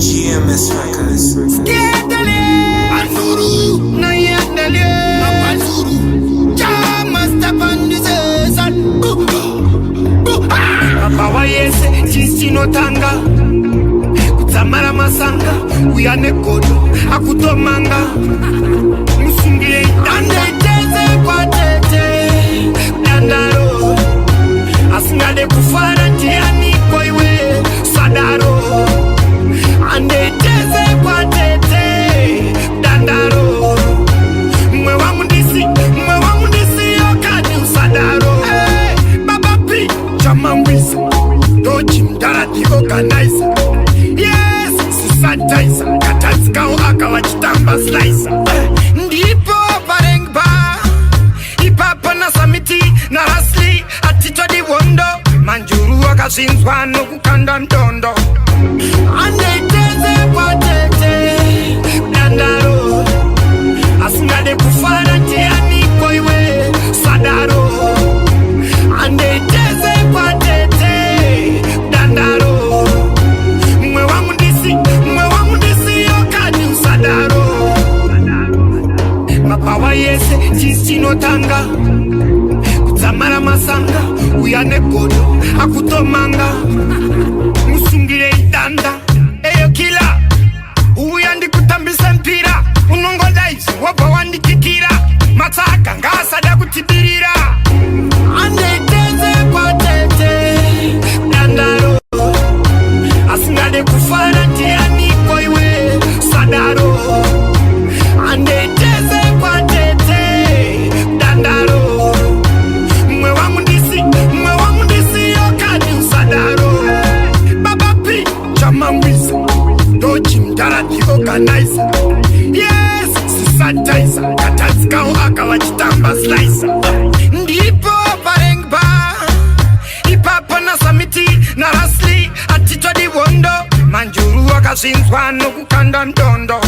GMS Records. Papa yese chisinotanga kutamara masanga uyane kodo akutomanga musungire dandeteze kwa tete dandaro asingade kufara tiani koiwe sadaro andeteze kwa tete dandaro mwe wangu ndisi yokani usadaro baba pi chamangwisa dochi mdarati organizer yes sanitizer katazikao akawa chitamba slicer ndipo parengba ipapa na samiti na rasli atito di wondo manjuru wakashinzwa no kukanda ndondo andeteze kwa tete dandaro asingade kufara tiani koiwe sadaro andeteze kwa tete dandaro mwe wangu ndisi yokani usadaro mapawa yese chisinotanga kutamara masanga uyane kodo akutomanga musungire idanda eyo kila uyandi kutambisa mpira unongodaisi wapa wandikikira mataka ngasada kutibirira andeteze kwa tete dandaro asingade kufara tiani koiwe sadaro andeteze kwa tete dandaro mwe wangu ndisi yokani usadaro baba pi chamangwisa dochi mdarati organizer yes sanitizer katazikao akawa chitamba slicer ndipo parengba ipapa na samiti na rasli atito di wondo manjuru wakashinzwa no kukanda ndondo